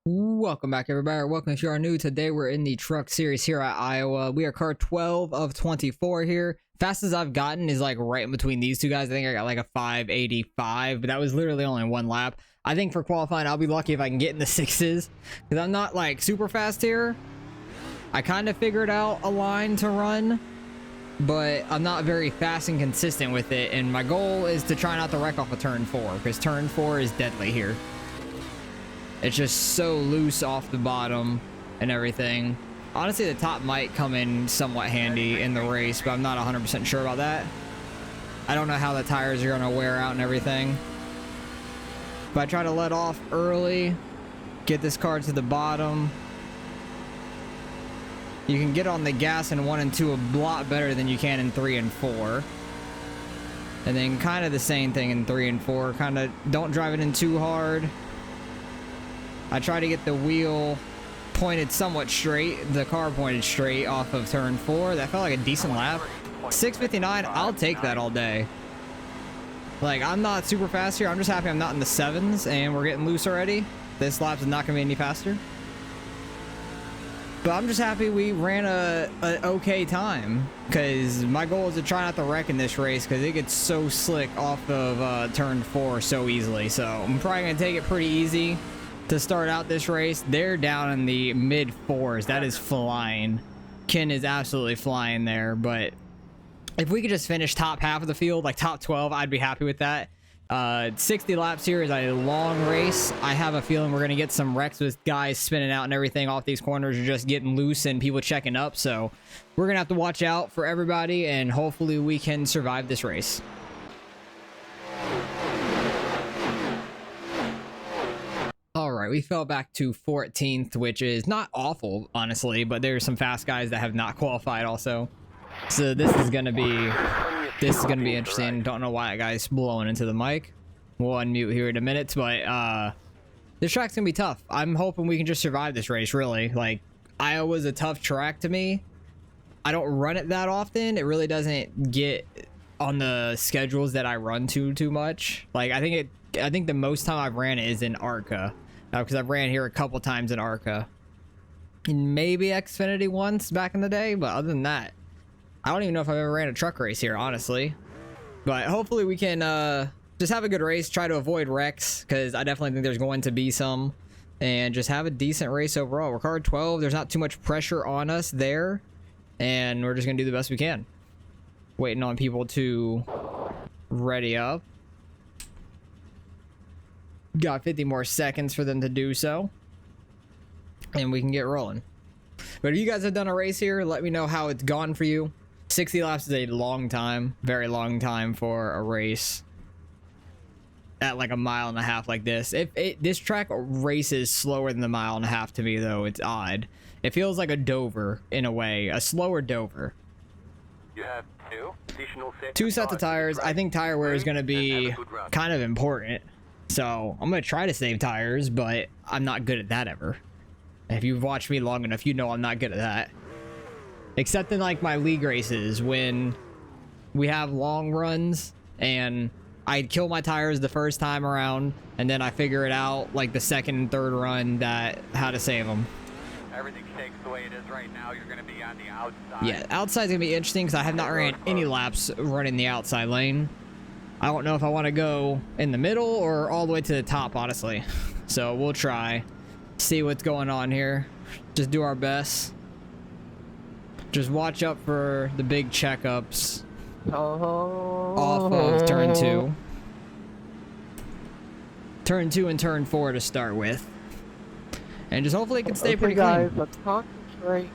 Welcome back, everybody. Welcome if you are new. Today we're in the truck series here at Iowa. We are car 12 of 24 here. Fastest I've gotten is like right in between these two guys. I think I got like a 585, but that was literally only one lap. I think for qualifying, I'll be lucky if I can get in the sixes because I'm not like super fast here. I kind of figured out a line to run, but I'm not very fast and consistent with it. And my goal is to try not to wreck off of turn 4 because turn 4 is deadly here. It's just so loose off the bottom and everything. Honestly, the top might come in somewhat handy in the race, but I'm not 100% sure about that. I don't know how the tires are going to wear out and everything. But I try to let off early, get this car to the bottom. You can get on the gas in 1 and 2 a lot better than you can in 3 and 4. And then kind of the same thing in 3 and 4. Kind of don't drive it in too hard. I try to get the wheel pointed somewhat straight, the car pointed straight off of turn 4. That felt like a decent lap. 6:59, I'll take that all day. Like, I'm not super fast here. I'm just happy I'm not in the 7s and we're getting loose already. This lap's not going to be any faster. But I'm just happy we ran a okay time because my goal is to try not to wreck in this race because it gets so slick off of turn 4 so easily. So I'm probably going to take it pretty easy to start out this race. They're down in the mid 4s. That is flying. Ken is absolutely flying there, but if we could just finish top half of the field, like top 12, I'd be happy with that. 60 laps here is a long race. I have a feeling we're going to get some wrecks with guys spinning out and everything off these corners or just getting loose and people checking up. So we're going to have to watch out for everybody and hopefully we can survive this race. Alright, we fell back to 14th, which is not awful, honestly, but there's some fast guys that have not qualified also. So this is gonna be interesting. Don't know why that guy's blowing into the mic. We'll unmute here in a minute, but this track's gonna be tough. I'm hoping we can just survive this race, really. Like, Iowa's a tough track to me. I don't run it that often. It really doesn't get on the schedules that I run too much. Like, I think the most time I've ran it is in ARCA. Because I've ran here a couple times in ARCA. And maybe Xfinity once back in the day, but other than that, I don't even know if I've ever ran a truck race here, honestly. But hopefully we can just have a good race, try to avoid wrecks, because I definitely think there's going to be some. And just have a decent race overall. We're car 12, there's not too much pressure on us there. And we're just going to do the best we can. Waiting on people to ready up. Got 50 more seconds for them to do so. And we can get rolling. But if you guys have done a race here, let me know how it's gone for you. 60 laps is a long time. Very long time for a race. At like a mile and a half like this. This track races slower than the mile and a half to me, though. It's odd. It feels like a Dover, in a way. A slower Dover. You have two sets of tires. I think tire wear is going to be kind of important. So I'm going to try to save tires, but I'm not good at that ever. If you've watched me long enough, you know I'm not good at that. Except in like my league races when we have long runs and I'd kill my tires the first time around and then I figure it out like the second and third run how to save them. Everything shakes the way it is right now. You're going to be on the outside. Yeah, outside's going to be interesting because I have not ran any laps running the outside lane. I don't know if I want to go in the middle or all the way to the top, honestly. So we'll try. See what's going on here. Just do our best. Just watch up for the big checkups. Off of turn 2. Turn 2 and turn 4 to start with. And just hopefully it can stay pretty guys, clean. Let's concentrate.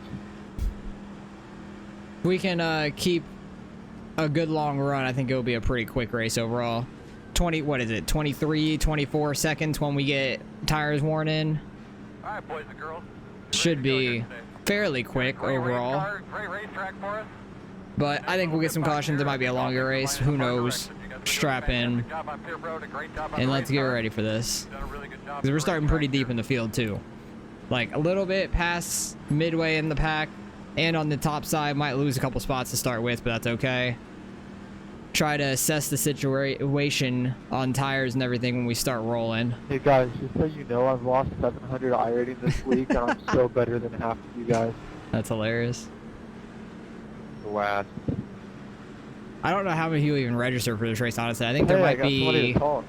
We can keep a good long run. I think it'll be a pretty quick race overall. 23, 24 seconds when we get tires worn in. All right, boys and girls. Should be fairly quick overall. Great racetrack for us. But I think we'll get some cautions. It might be a longer race. Who knows? Strap in. And let's get ready for this. Because we're starting pretty deep in the field too. Like a little bit past midway in the pack. And on the top side, might lose a couple spots to start with, but that's okay. try to assess the situation on tires and everything when we start rolling. Hey guys, just so you know, I've lost 700 iRating this week, and I'm still better than half of you guys. That's hilarious. Last. I don't know how many people even register for this race, honestly. I think Hey, there I might got somebody be to talk.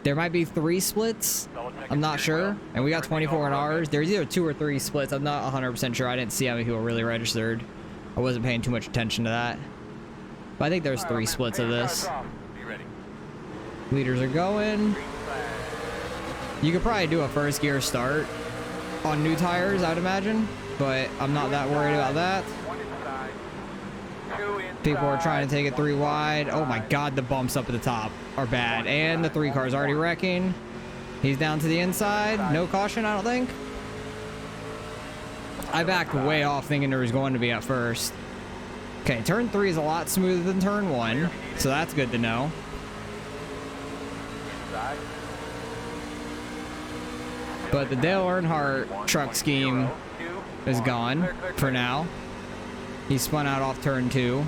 there might be 3 splits. I'm not sure. And we got 24 in ours. There's either 2 or 3 splits. I'm not 100% sure. I didn't see how many people really registered. I wasn't paying too much attention to that. But I think there's 3 splits of this. Leaders are going. You could probably do a first gear start on new tires, I'd imagine. But I'm not that worried about that. People are trying to take it 3 wide. Oh my god, the bumps up at the top are bad. And the 3 car's already wrecking. He's down to the inside. No caution, I don't think. I backed way off thinking there was going to be at first. Okay, turn 3 is a lot smoother than turn 1. So that's good to know. But the Dale Earnhardt truck scheme is gone for now. He spun out off turn 2.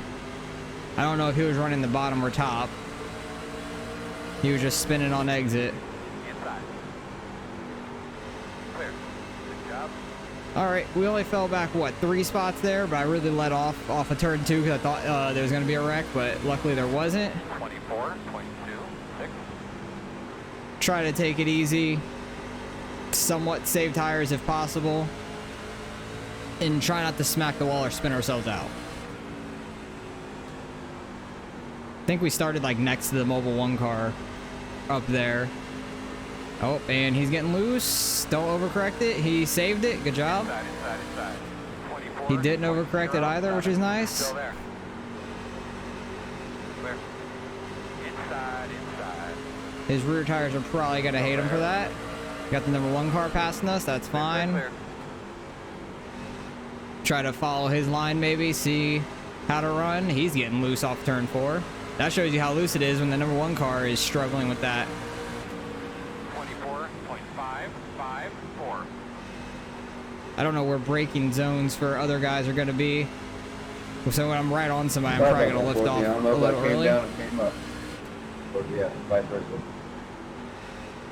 I don't know if he was running the bottom or top. He was just spinning on exit. All right, we only fell back, what, 3 spots there, but I really let off of turn 2 because I thought there was going to be a wreck, but luckily there wasn't. 24, 22, 6. Try to take it easy. Somewhat save tires if possible. And try not to smack the wall or spin ourselves out. I think we started like next to the Mobile 1 car up there. Oh, and he's getting loose. Don't overcorrect it. He saved it. Good job. Inside. 24, He didn't overcorrect it either, which is nice. Still there. Clear. Inside. His rear tires are probably going to hate him for that. Got the number 1 car passing us. That's fine. Clear. Try to follow his line maybe. See how to run. He's getting loose off turn 4. That shows you how loose it is when the number 1 car is struggling with that. 24.554. I don't know where braking zones for other guys are going to be. So when I'm right on somebody, I'm probably going to lift off a little early. Or, yeah, vice versa.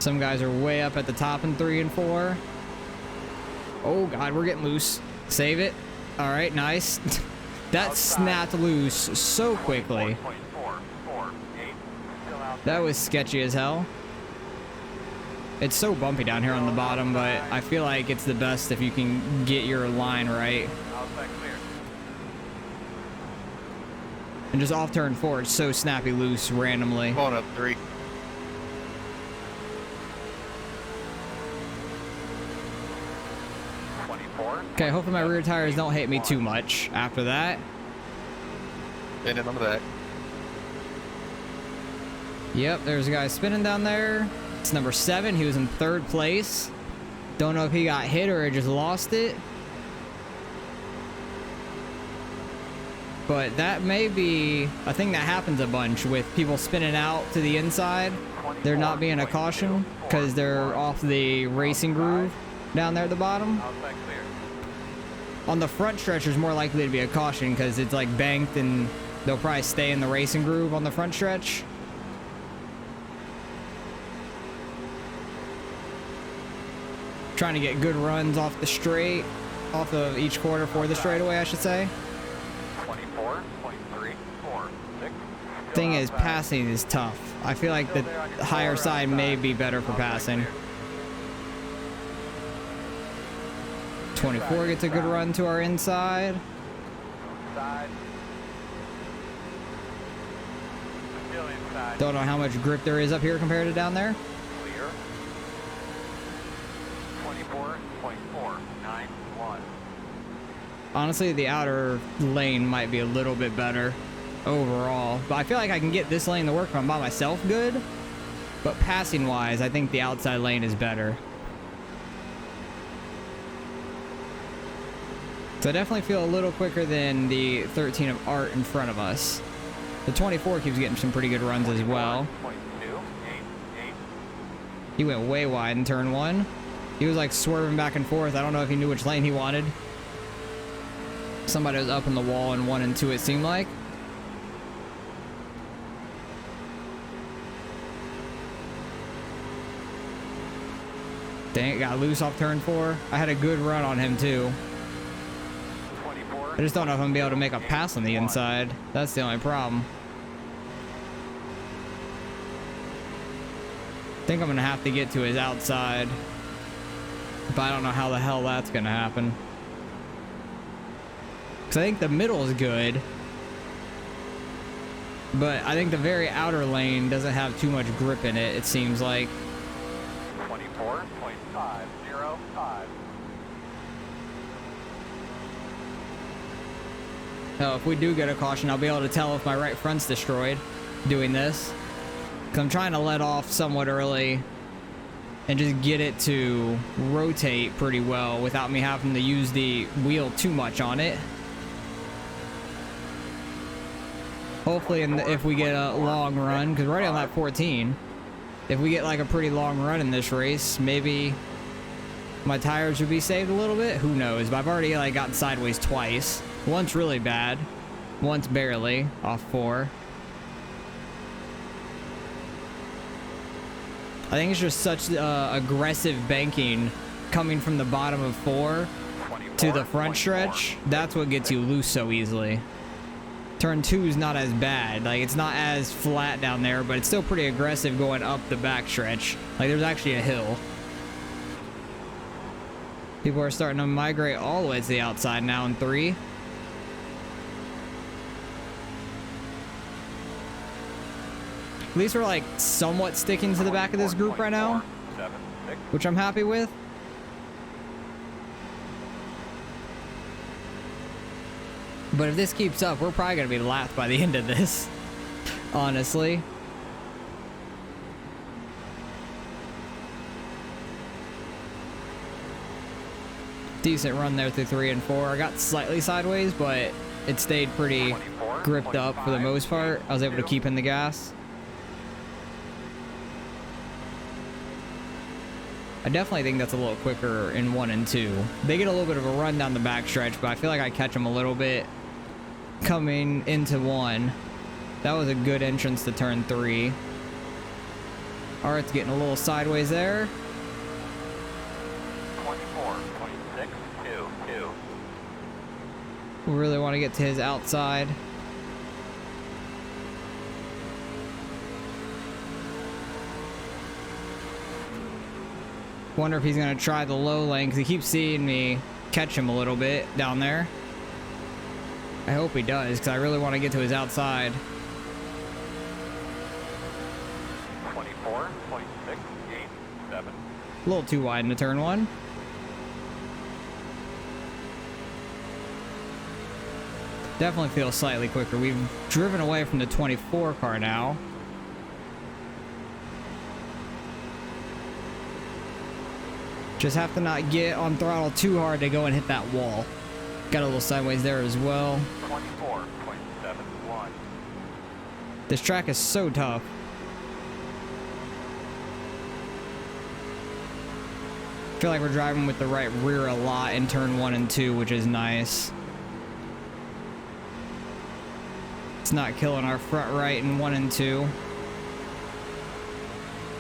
Some guys are way up at the top in 3 and 4. Oh God, we're getting loose. Save it. All right, nice. That snapped loose so quickly. That was sketchy as hell. It's so bumpy down here on the bottom, but I feel like it's the best if you can get your line right. And just off turn 4, it's so snappy loose randomly. Going up 3. Okay, hopefully my rear tires don't hit me too much after that. And then on the back. Yep, there's a guy spinning down there. It's number 7. He was in 3rd place. Don't know if he got hit or just lost it. But that may be a thing that happens a bunch with people spinning out to the inside. There not being a caution because they're off the racing groove down there at the bottom. On the front stretch, there's more likely to be a caution because it's like banked and they'll probably stay in the racing groove on the front stretch. Trying to get good runs off the straight, off of each quarter for the straightaway, I should say. 24.346. Thing is, passing is tough. I feel like the higher side may be better for passing. 24 gets a good run to our inside. Still inside. Don't know how much grip there is up here compared to down there. Clear. 24.491. Honestly, the outer lane might be a little bit better overall. But I feel like I can get this lane to work if I'm by myself good. But passing wise, I think the outside lane is better. So I definitely feel a little quicker than the 13 of Art in front of us. The 24 keeps getting some pretty good runs as well. 0.288. He went way wide in turn 1. He was like swerving back and forth. I don't know if he knew which lane he wanted. Somebody was up in the wall in 1 and 2, it seemed like. Dang it, got loose off turn 4. I had a good run on him too. 24. I just don't know if I'm gonna be able to make a pass on the inside. That's the only problem. I think I'm gonna have to get to his outside. But I don't know how the hell that's gonna happen. Because I think the middle is good. But I think the very outer lane doesn't have too much grip in it, it seems like. 24.505. So if we do get a caution, I'll be able to tell if my right front's destroyed doing this. Because I'm trying to let off somewhat early and just get it to rotate pretty well without me having to use the wheel too much on it. Hopefully, if we get a long run, because we're already on lap 14, if we get like a pretty long run in this race, maybe my tires would be saved a little bit. Who knows? But I've already like gotten sideways twice. Once really bad, once barely off 4. I think it's just such aggressive banking coming from the bottom of 4 to the front stretch. That's what gets you loose so easily. Turn 2 is not as bad. Like, it's not as flat down there, but it's still pretty aggressive going up the back stretch. Like, there's actually a hill. People are starting to migrate all the way to the outside now in 3. At least we're like somewhat sticking to the back of this group right now, which I'm happy with. But if this keeps up, we're probably going to be lapped by the end of this, honestly. Decent run there through 3 and 4. I got slightly sideways, but it stayed pretty gripped up for the most part. I was able to keep in the gas. I definitely think that's a little quicker in 1 and 2. They get a little bit of a run down the backstretch, but I feel like I catch them a little bit coming into 1. That was a good entrance to turn 3. All right, it's getting a little sideways there. 24.622. We really want to get to his outside. Wonder if he's going to try the low lane, because he keeps seeing me catch him a little bit down there. I hope he does, because I really want to get to his outside. 24.687. A little too wide into turn 1. Definitely feels slightly quicker. We've driven away from the 24 car now. Just have to not get on throttle too hard to go and hit that wall. Got a little sideways there as well. 24.71. This track is so tough. I feel like we're driving with the right rear a lot in turn 1 and 2, which is nice. It's not killing our front right in 1 and 2.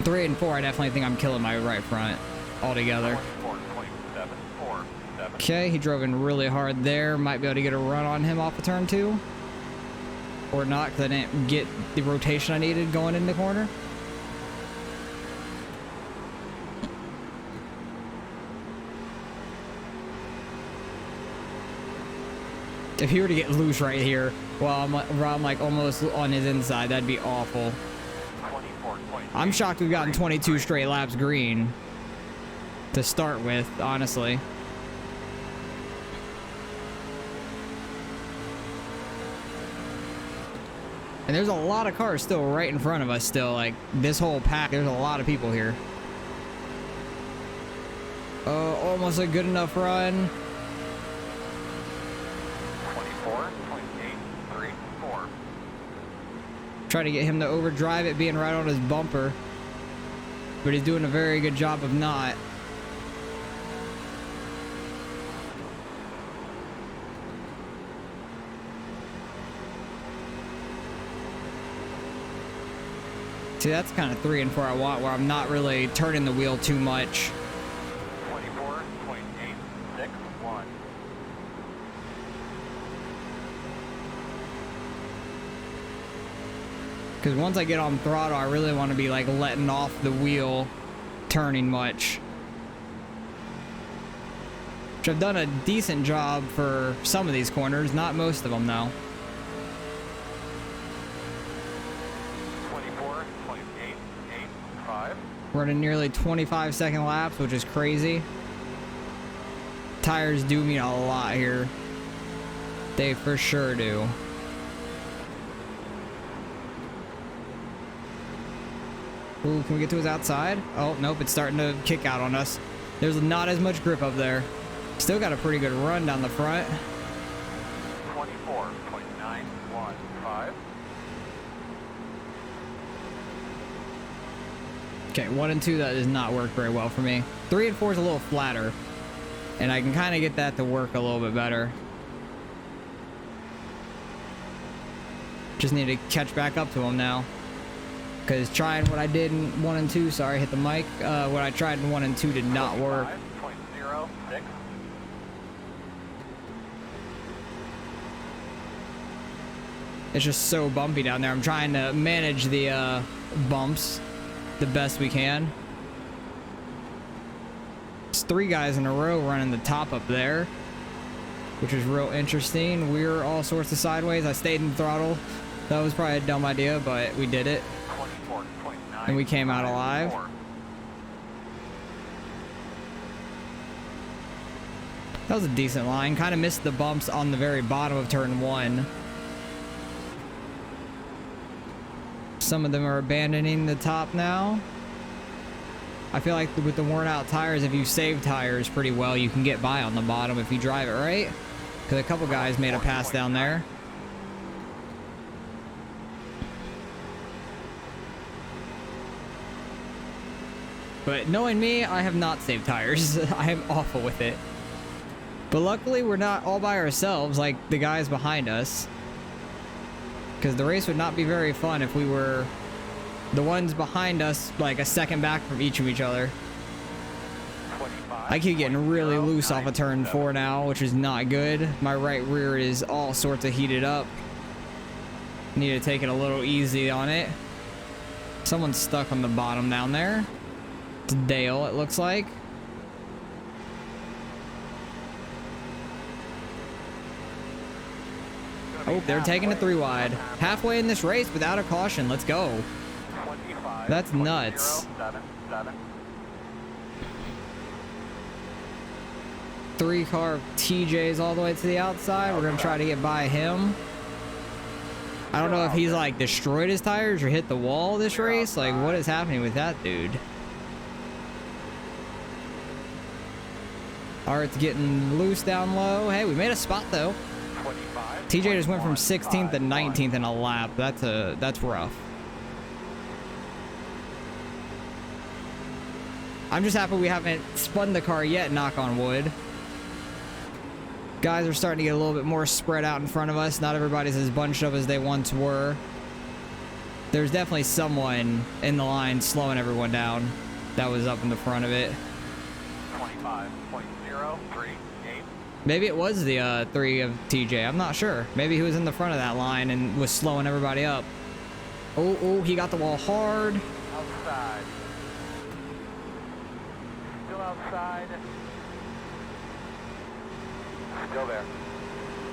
3 and 4, I definitely think I'm killing my right front altogether. 24.747. Okay, he drove in really hard there. Might be able to get a run on him off of turn 2. Or not, because I didn't get the rotation I needed going in the corner. If he were to get loose right here, while I'm like almost on his inside, that'd be awful. I'm shocked we've gotten 22 straight laps green to start with, honestly. And there's a lot of cars still right in front of us still. Like, this whole pack, there's a lot of people here. Oh, almost a good enough run. 24.834. Try to get him to overdrive it, being right on his bumper. But he's doing a very good job of not. See, that's kind of 3 and 4 I want, where I'm not really turning the wheel too much. 1. Because once I get on throttle, I really want to be like letting off the wheel, turning much. Which I've done a decent job for some of these corners, not most of them though. 24, 28, 8, 5. Running nearly 25-second laps, which is crazy. Tires do mean a lot here. They for sure do. Ooh, can we get to his outside? Oh, nope, it's starting to kick out on us. There's not as much grip up there. Still got a pretty good run down the front. 24.915. Okay, 1 and 2, that does not work very well for me. 3 and 4 is a little flatter. And I can kind of get that to work a little bit better. Just need to catch back up to him now. Because trying what I did in 1 and 2, sorry, hit the mic. What I tried in 1 and 2 did not work. 25.06. It's just so bumpy down there. I'm trying to manage the bumps the best we can. It's 3 guys in a row running the top up there, which is real interesting. We're all sorts of sideways. I stayed in throttle. That was probably a dumb idea, but we did it. 24.9. And we came out alive. That was a decent line. Kind of missed the bumps on the very bottom of turn 1. Some of them are abandoning the top now. I feel like with the worn out tires, if you save tires pretty well, you can get by on the bottom if you drive it right. Because a couple guys made a pass down there. But knowing me, I have not saved tires. I am awful with it. But luckily, we're not all by ourselves like the guys behind us. Because the race would not be very fun if we were the ones behind us like a second back from each other. I keep getting really loose off of turn 4 now, which is not good. My right rear is all sorts of heated up. Need to take it a little easy on it. Someone's stuck on the bottom down there. It's Dale, it looks like. Oh, they're taking it 3 wide. Halfway in this race without a caution. Let's go. That's nuts. 3-car TJ's all the way to the outside. We're going to try to get by him. I don't know if he's like destroyed his tires or hit the wall this race. Like, what is happening with that dude? Art's getting loose down low. Hey, we made a spot though. TJ just went from 16th to 19th in a lap. That's rough. I'm just happy we haven't spun the car yet, knock on wood. Guys are starting to get a little bit more spread out in front of us. Not everybody's as bunched up as they once were. There's definitely someone in the line slowing everyone down. That was up in the front of it. 25.038. Maybe it was the 3 of TJ. I'm not sure. Maybe he was in the front of that line and was slowing everybody up. Oh, he got the wall hard. Outside. Still outside. Still there.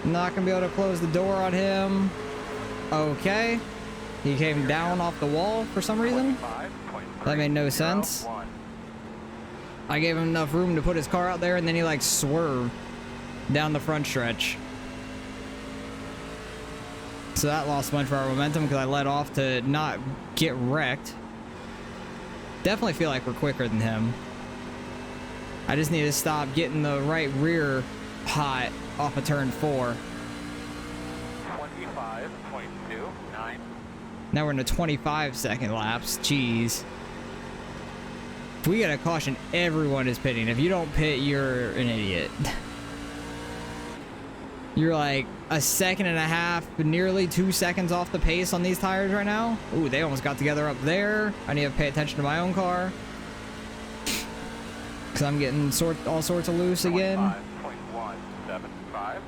Not gonna be able to close the door on him. Okay. He came down off the wall for some reason. That made no sense. I gave him enough room to put his car out there, and then he like swerved down the front stretch. So that lost a bunch of our momentum because I let off to not get wrecked. Definitely feel like we're quicker than him. I just need to stop getting the right rear hot off of turn 4. 25.29. Now we're in a 25-second laps. Jeez. If we get a caution, everyone is pitting. If you don't pit, you're an idiot. You're like a second and a half, nearly 2 seconds off the pace on these tires right now. Ooh, they almost got together up there. I need to pay attention to my own car. Because I'm getting all sorts of loose again. 25.1. 25.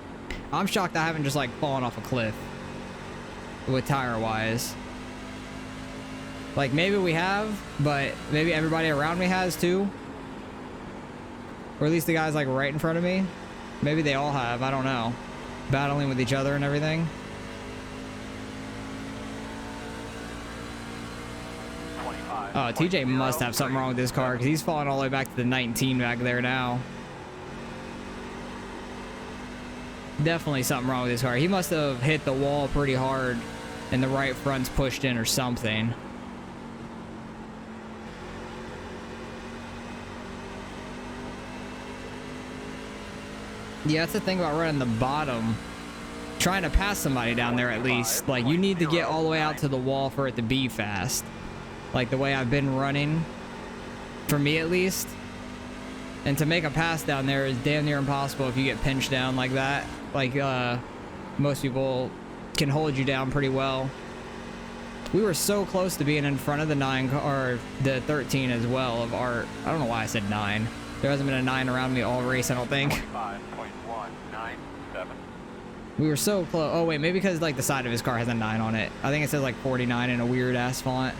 I'm shocked I haven't just like fallen off a cliff with tire wise. Like maybe we have, but maybe everybody around me has too. Or at least the guys like right in front of me. Maybe they all have, I don't know. Battling with each other and everything. 25. Oh, TJ must have something wrong with his car because he's falling all the way back to the 19 back there now. Definitely something wrong with his car. He must have hit the wall pretty hard and the right front's pushed in or something. Yeah, that's the thing about running the bottom. Trying to pass somebody down there at least. Like, you need to get all the way out to the wall for it to be fast. Like the way I've been running. For me at least. And to make a pass down there is damn near impossible if you get pinched down like that. Like, most people can hold you down pretty well. We were so close to being in front of the 9 or the 13 as well of Art. I don't know why I said 9. There hasn't been a 9 around me all race, I don't think. 25.197. We were so close. Oh, wait, maybe because, like, the side of his car has a 9 on it. I think it says, like, 49 in a weird-ass font.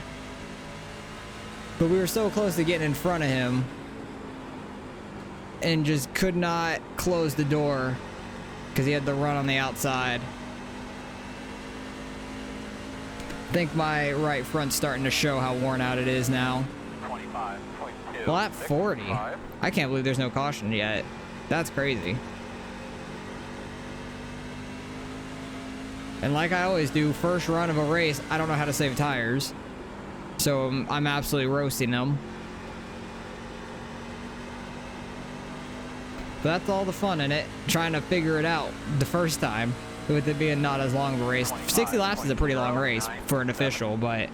But we were so close to getting in front of him. And just could not close the door. Because he had the run on the outside. I think my right front's starting to show how worn out it is now. 25.2. Well, at 40. I can't believe there's no caution yet. That's crazy. And like I always do, first run of a race, I don't know how to save tires. So I'm absolutely roasting them. But that's all the fun in it, trying to figure it out the first time, with it being not as long of a race. 60 laps is a pretty long race for an official, but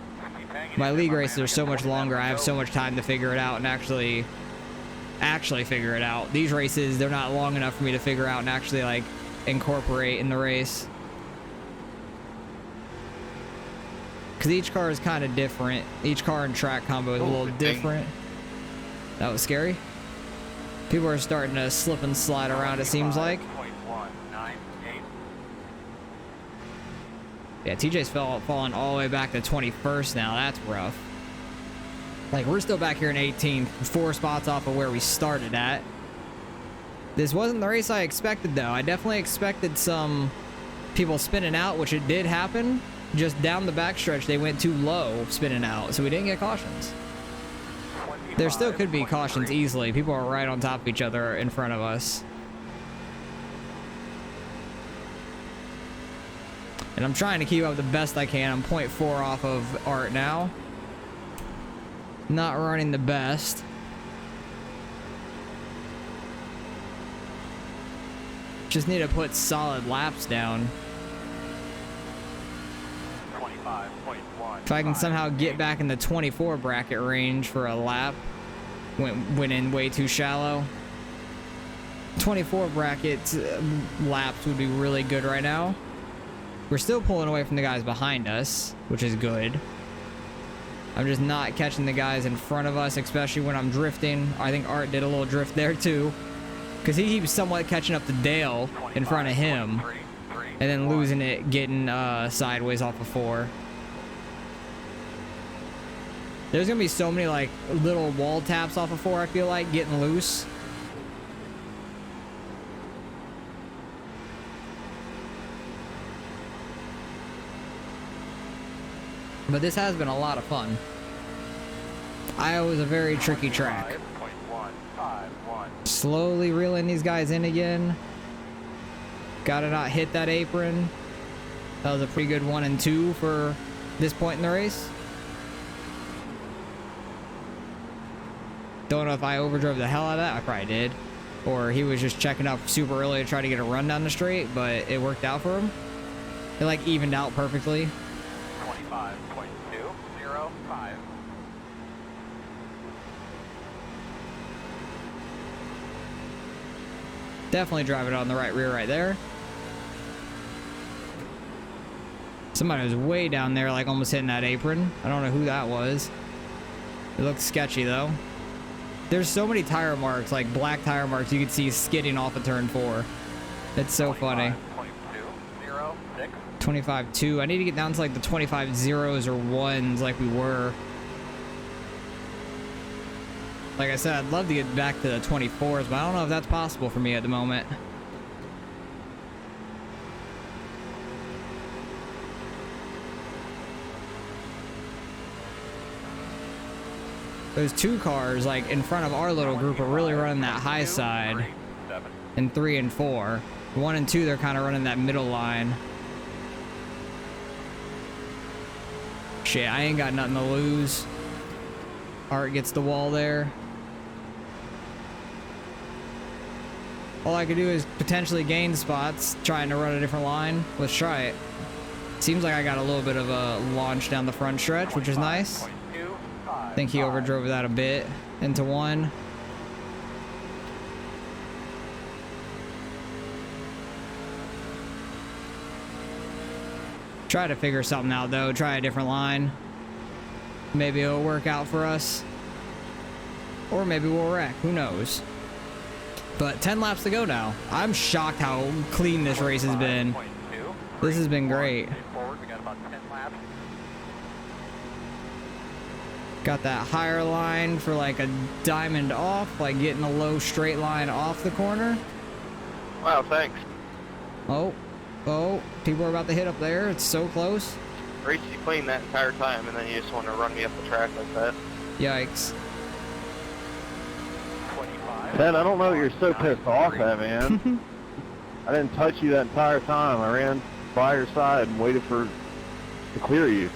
my league races are so much longer. I have so much time to figure it out and actually figure it out. These races, they're not long enough for me to figure out and actually like incorporate in the race. Because each car is kind of different. Each car and track combo is a little different. That was scary. People are starting to slip and slide around, it seems like. Yeah, TJ's falling all the way back to 21st now. That's rough. Like, we're still back here in 18th, 4 spots off of where we started at. This wasn't the race I expected, though. I definitely expected some people spinning out, which it did happen. Just down the backstretch, they went too low spinning out, so we didn't get cautions. There still could be cautions easily. People are right on top of each other in front of us. And I'm trying to keep up the best I can. I'm 0.4 off of Art now. Not running the best. Just need to put solid laps down. 25.1. If I can somehow get back in the 24 bracket range for a lap. Went in way too shallow. 24 bracket laps would be really good right now. We're still pulling away from the guys behind us, which is good. I'm just not catching the guys in front of us, especially when I'm drifting. I think Art did a little drift there too, because he keeps somewhat catching up to Dale in front of him, and then losing it, getting sideways off of 4. There's gonna be so many like little wall taps off of 4, I feel like, getting loose. But this has been a lot of fun. Iowa's a very tricky track. Slowly reeling these guys in again. Gotta not hit that apron. That was a pretty good 1 and 2 for this point in the race. Don't know if I overdrove the hell out of that. I probably did. Or he was just checking up super early to try to get a run down the straight, but it worked out for him. It like evened out perfectly. 25.205. Definitely driving on the right rear right there. Somebody was way down there, like almost hitting that apron. I don't know who that was. It looked sketchy though. There's so many tire marks, like black tire marks you could see skidding off of turn 4. It's so funny. 25.2. I need to get down to like the 25 zeros or ones like we were. Like I said, I'd love to get back to the 24s, but I don't know if that's possible for me at the moment. Those two cars like in front of our little group are really running that high side in 3 and 4. 1 and 2, they're kind of running that middle line. Shit, I ain't got nothing to lose. Art gets the wall there. All I could do is potentially gain spots trying to run a different line. Let's try it. Seems like I got a little bit of a launch down the front stretch, which is nice. I think he overdrove that a bit into 1. Try to figure something out though, try a different line. Maybe it'll work out for us. Or maybe we'll wreck, who knows. But 10 laps to go now. I'm shocked how clean this race has been. This has been great. Got that higher line for like a diamond off, like getting a low straight line off the corner. Wow, thanks. Oh, people are about to hit up there. It's so close. Raced you clean that entire time, and then you just want to run me up the track like that. Yikes. Ted, I don't know what you're so pissed off at, man. I didn't touch you that entire time. I ran by your side and waited to clear you.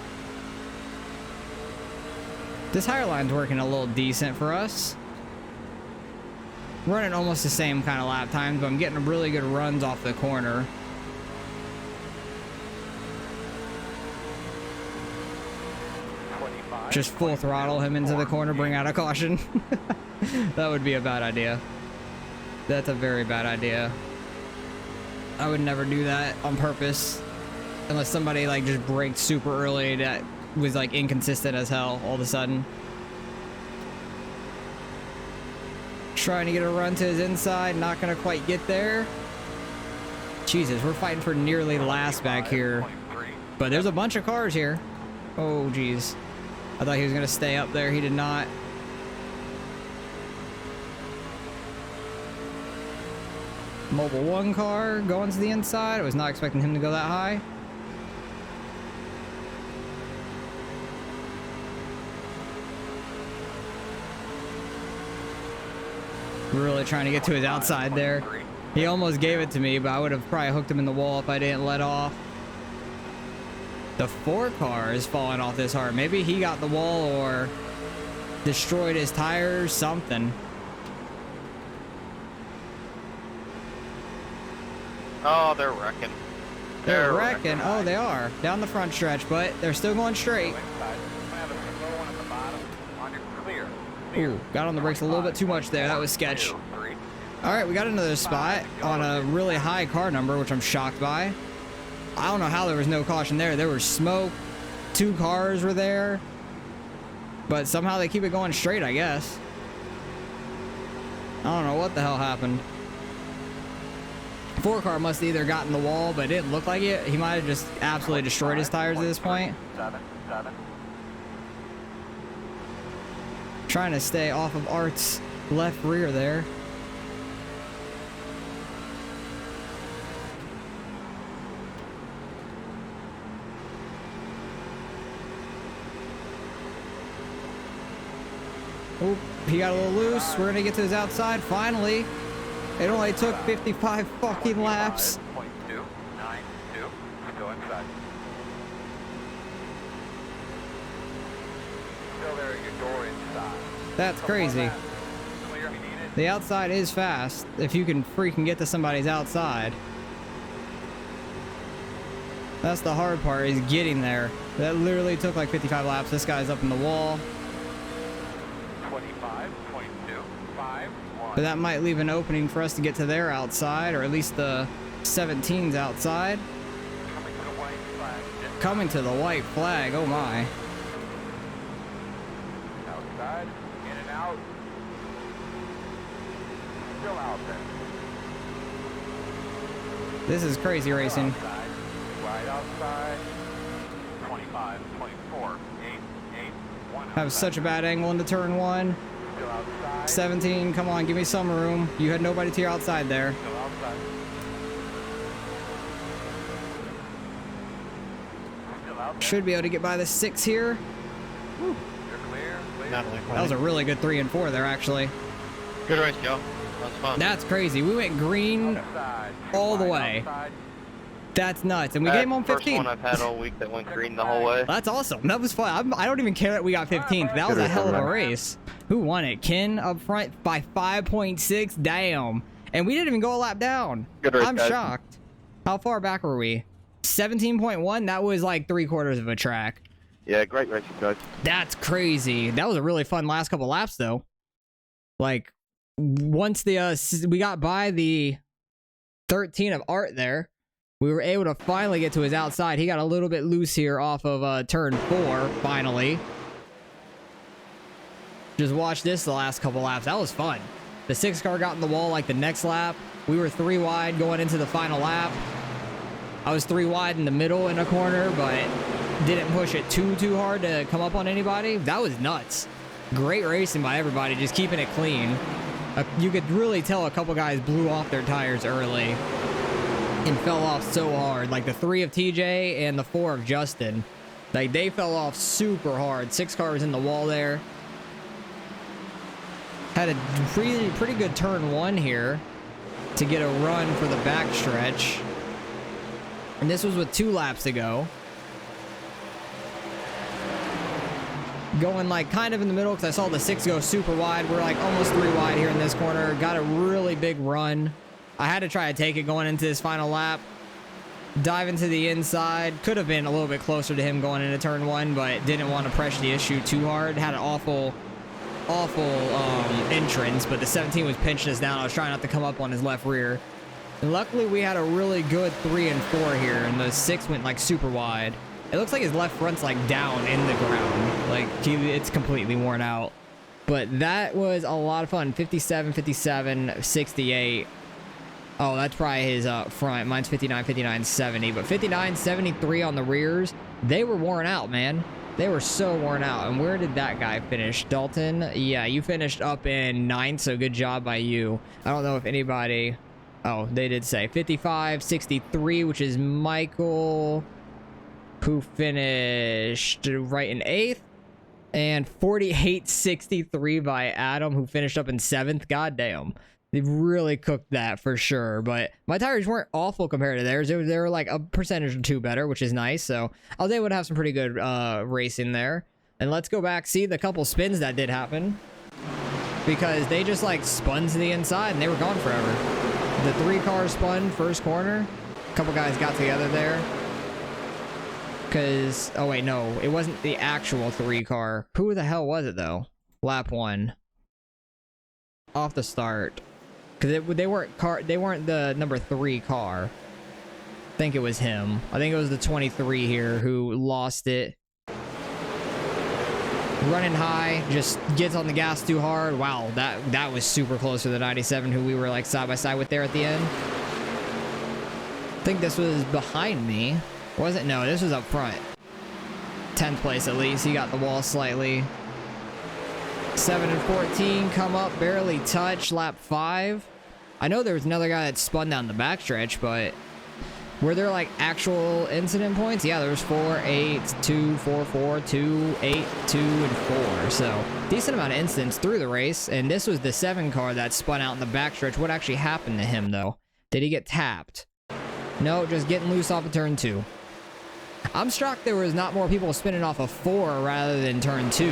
This higher line's working a little decent for us. Running almost the same kind of lap times, but I'm getting really good runs off the corner. Just full throttle him into the corner, bring out a caution. That would be a bad idea. That's a very bad idea. I would never do that on purpose. Unless somebody like just braked super early that was like inconsistent as hell all of a sudden. Trying to get a run to his inside, not gonna quite get there. Jesus, we're fighting for nearly last back here. But there's a bunch of cars here. Oh, geez. I thought he was gonna stay up there. He did not. Mobile 1 car going to the inside. I was not expecting him to go that high. Really trying to get to his outside there. He almost gave it to me, but I would have probably hooked him in the wall if I didn't let off. The 4 car is falling off this hard. Maybe he got the wall or destroyed his tires, something. Oh, they're wrecking. They're wrecking. Oh, they are. Down the front stretch, but they're still going straight. Ooh, got on the brakes a little bit too much there. That was sketch. All right, we got another spot on a really high car number, which I'm shocked by. I don't know how there was no caution there. There was smoke. 2 cars were there. But somehow they keep it going straight, I guess. I don't know what the hell happened. 4 car must have either gotten the wall, but it didn't look like it. He might have just absolutely destroyed his tires at this point. Trying to stay off of Art's left rear there. Oh, he got a little loose. We're gonna get to his outside finally. It only took 55 fucking laps. Go inside. Still there at your door inside. That's crazy. Clear. The outside is fast if you can freaking get to somebody's outside. That's the hard part, is getting there. That literally took like 55 laps. This guy's up in the wall. 25.251. But that might leave an opening for us to get to their outside, or at least the 17's outside. Coming to the white flag. Coming to the white flag, oh my. Outside, in and out. Still out there. This is crazy racing. Outside, wide outside. 25, 24, 8, 1 Have such a bad angle into turn 1. Still outside. 17, come on, give me some room. You had nobody to your outside there. Still outside. Still out there. Should be able to get by the 6 here. You're clear. That was a really good 3 and 4 there, actually. Good race, Joe. That was fun. That's crazy. We went green Outside. all the Wide way. outside. That's nuts. And we That's came on the first 15th. one I've had all week that went green the whole way. That's awesome. That was fun. I don't even care that we got 15th. That was a hell of a race. Who won it? Ken up front by 5.6. Damn. And we didn't even go a lap down. Good race, I'm guys. shocked. How far back were we? 17.1? That was like 3/4 of a track. Yeah, great racing, guys. That's crazy. That was a really fun last couple laps, though. Like, once the we got by the 13 of Art there, we were able to finally get to his outside. He got a little bit loose here off of turn 4, finally. Just watch this the last couple laps. That was fun. The 6 car got in the wall like the next lap. We were 3 wide going into the final lap. I was 3 wide in the middle in a corner, but didn't push it too hard to come up on anybody. That was nuts. Great racing by everybody, just keeping it clean. You could really tell a couple guys blew off their tires early and fell off so hard. Like the 3 of TJ and the 4 of Justin. Like they fell off super hard. 6 cars in the wall there. Had a pretty good turn 1 here to get a run for the backstretch. And this was with 2 laps to go. Going like kind of in the middle because I saw the 6 go super wide. We're like almost 3 wide here in this corner. Got a really big run. I had to try to take it going into this final lap. Dive into the inside. Could have been a little bit closer to him going into turn 1, but didn't want to pressure the issue too hard. Had an awful entrance, but the 17 was pinching us down. I was trying not to come up on his left rear. And luckily we had a really good 3 and 4 here, and the 6 went like super wide. It looks like his left front's like down in the ground. Like it's completely worn out. But that was a lot of fun. 57, 57, 68. Oh, that's probably his front. Mine's 59, 59, 70. But 59, 73 on the rears. They were worn out, man. They were so worn out. And where did that guy finish? Dalton? Yeah, you finished up in 9th, so good job by you. I don't know if anybody... Oh, they did say 55, 63, which is Michael... who finished right in 8th, and 48.63 by Adam, who finished up in 7th. God damn. They really cooked that for sure, but my tires weren't awful compared to theirs. They were like a percentage or 2 better, which is nice, so I was able to have some pretty good racing there. And let's go back, see the couple spins that did happen, because they just like spun to the inside and they were gone forever. The 3 cars spun first corner. A couple guys got together there. Because, oh wait, no, it wasn't the actual 3 car. Who the hell was it though? Lap 1. Off the start. Because they weren't the number 3 car. I think it was him. I think it was the 23 here who lost it. Running high, just gets on the gas too hard. Wow, that was super close to the 97 who we were like side by side with there at the end. I think this was behind me. Was it? No, this was up front. 10th place at least. He got the wall slightly. 7 and 14 come up, barely touch. Lap 5. I know there was another guy that spun down the backstretch, but were there like actual incident points? Yeah, there was 4, 8, 2, 4, 4, 2, 8, 2, and 4. So decent amount of incidents through the race. And this was the 7 car that spun out in the backstretch. What actually happened to him though? Did he get tapped? No, just getting loose off of turn 2. I'm shocked there was not more people spinning off of 4 rather than turn 2.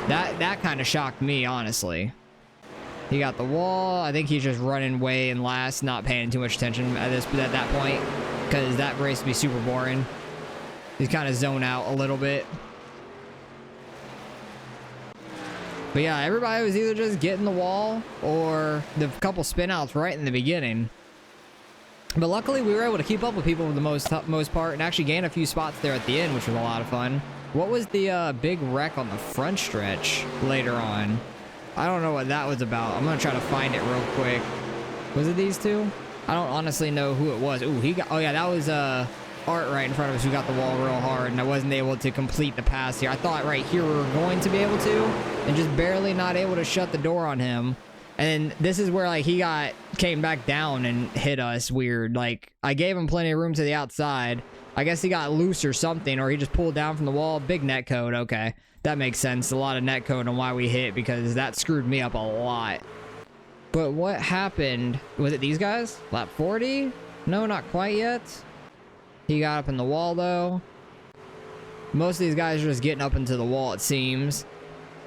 That kind of shocked me, honestly. He got the wall. I think he's just running way in last, not paying too much attention at that point, because that race would be super boring. He's kind of zone out a little bit. But yeah, everybody was either just getting the wall or the couple spin outs right in the beginning. But luckily, we were able to keep up with people for the most part and actually gain a few spots there at the end, which was a lot of fun. What was the big wreck on the front stretch later on? I don't know what that was about. I'm going to try to find it real quick. Was it these 2? I don't honestly know who it was. Ooh, he got, oh yeah, that was Art right in front of us who got the wall real hard, and I wasn't able to complete the pass here. I thought right here we were going to be able to, and just barely not able to shut the door on him. And this is where like he came back down and hit us weird. Like I gave him plenty of room to the outside. I guess he got loose or something, or he just pulled down from the wall. Big net code. Okay, that makes sense. A lot of net code on why we hit, because that screwed me up a lot. But what happened? Was it these guys? Lap 40? No, not quite yet. He got up in the wall though. Most of these guys are just getting up into the wall, it seems.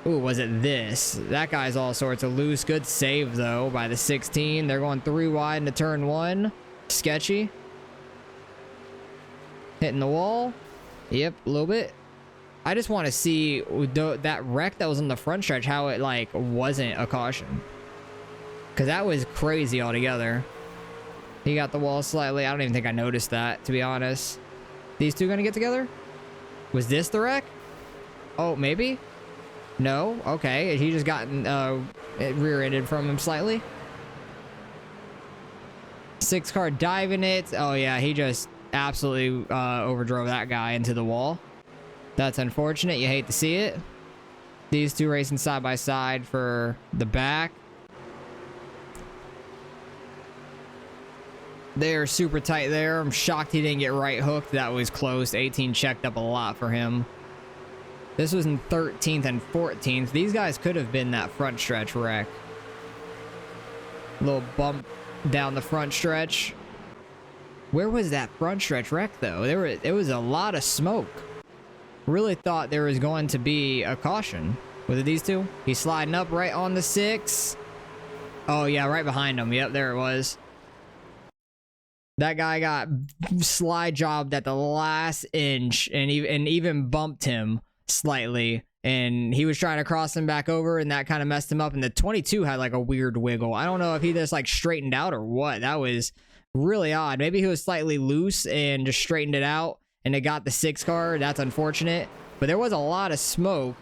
Ooh, was it this? That guy's all sorts of loose. Good save, though, by the 16. They're going 3 wide into turn 1. Sketchy. Hitting the wall. Yep, a little bit. I just want to see that wreck that was on the front stretch, how it, like, wasn't a caution. Because that was crazy altogether. He got the wall slightly. I don't even think I noticed that, to be honest. These two going to get together? Was this the wreck? Oh, maybe? No? Okay. He just got rear-ended from him slightly. 6 car diving it. Oh, yeah. He just absolutely overdrove that guy into the wall. That's unfortunate. You hate to see it. These two racing side by side for the back. They're super tight there. I'm shocked he didn't get right hooked. That was close. 18 checked up a lot for him. This was in 13th and 14th. These guys could have been that front stretch wreck. Little bump down the front stretch. Where was that front stretch wreck, though? It was a lot of smoke. Really thought there was going to be a caution. Was it these two? He's sliding up right on the 6. Oh, yeah, right behind him. Yep, there it was. That guy got slide jobbed at the last inch and even bumped him slightly, and he was trying to cross him back over, and that kind of messed him up. And the 22 had like a weird wiggle. I don't know if he just like straightened out or what. That was really odd. Maybe he was slightly loose and just straightened it out, and it got the 6 car. That's unfortunate, but there was a lot of smoke.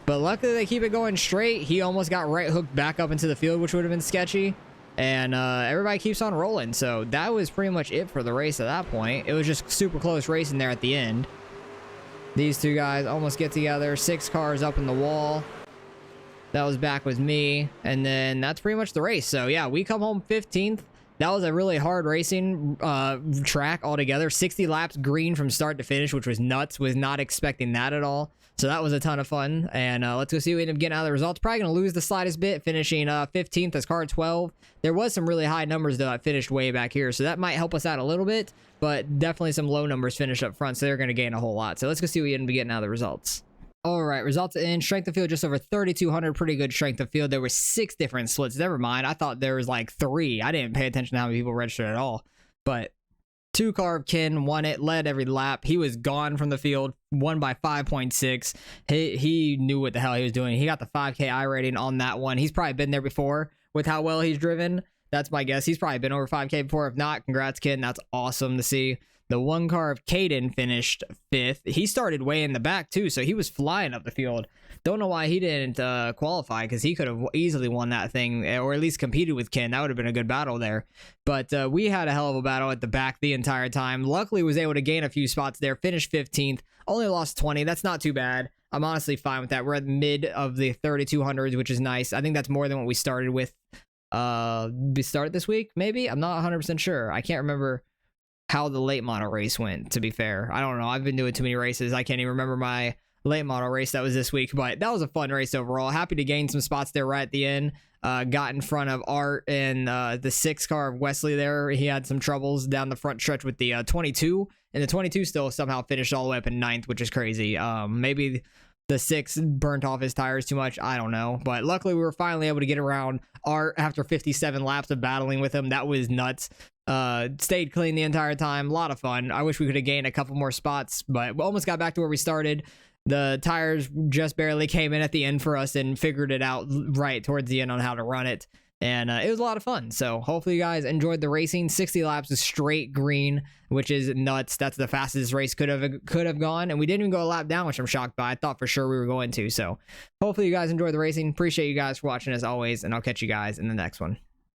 But luckily they keep it going straight. He almost got right hooked back up into the field, which would have been sketchy. And everybody keeps on rolling. So that was pretty much it for the race at that point. It was just super close racing there at the end. These two guys almost get together. 6 cars up in the wall. That was back with me. And then that's pretty much the race. So yeah, we come home 15th. That was a really hard racing track altogether. 60 laps green from start to finish, which was nuts. Was not expecting that at all. So that was a ton of fun. And let's go see what we end up getting out of the results. Probably going to lose the slightest bit, finishing 15th as car 12. There was some really high numbers, though, I finished way back here. So that might help us out a little bit. But definitely some low numbers finished up front. So they're going to gain a whole lot. So let's go see what we end up getting out of the results. All right, results in strength of field, just over 3,200. Pretty good strength of field. There were 6 different splits. Never mind. I thought there was like 3. I didn't pay attention to how many people registered at all. But 2 car Ken won it, led every lap. He was gone from the field, won by 5.6. He knew what the hell he was doing. He got the 5K iRating on that one. He's probably been there before with how well he's driven. That's my guess. He's probably been over 5K before. If not, congrats, Ken. That's awesome to see. The 1 car of Caden finished 5th. He started way in the back, too, so he was flying up the field. Don't know why he didn't qualify, because he could have easily won that thing, or at least competed with Ken. That would have been a good battle there. But we had a hell of a battle at the back the entire time. Luckily, was able to gain a few spots there. Finished 15th. Only lost 20. That's not too bad. I'm honestly fine with that. We're at the mid of the 3,200s, which is nice. I think that's more than what we started with. We started this week, maybe? I'm not 100% sure. I can't remember how the late model race went, to be fair. I don't know. I've been doing too many races. I can't even remember my late model race that was this week, but that was a fun race overall. Happy to gain some spots there right at the end. Got in front of Art and the 6 car of Wesley there. He had some troubles down the front stretch with the 22, and the 22 still somehow finished all the way up in 9th, which is crazy. Maybe the 6 burnt off his tires too much. I don't know. But luckily, we were finally able to get around Art after 57 laps of battling with him. That was nuts. Stayed clean the entire time. A lot of fun. I wish we could have gained a couple more spots, but we almost got back to where we started. The tires just barely came in at the end for us and figured it out right towards the end on how to run it. And it was a lot of fun. So hopefully you guys enjoyed the racing. 60 laps is straight green, which is nuts. That's the fastest race could have gone. And we didn't even go a lap down, which I'm shocked by. I thought for sure we were going to. So hopefully you guys enjoyed the racing. Appreciate you guys for watching as always. And I'll catch you guys in the next one.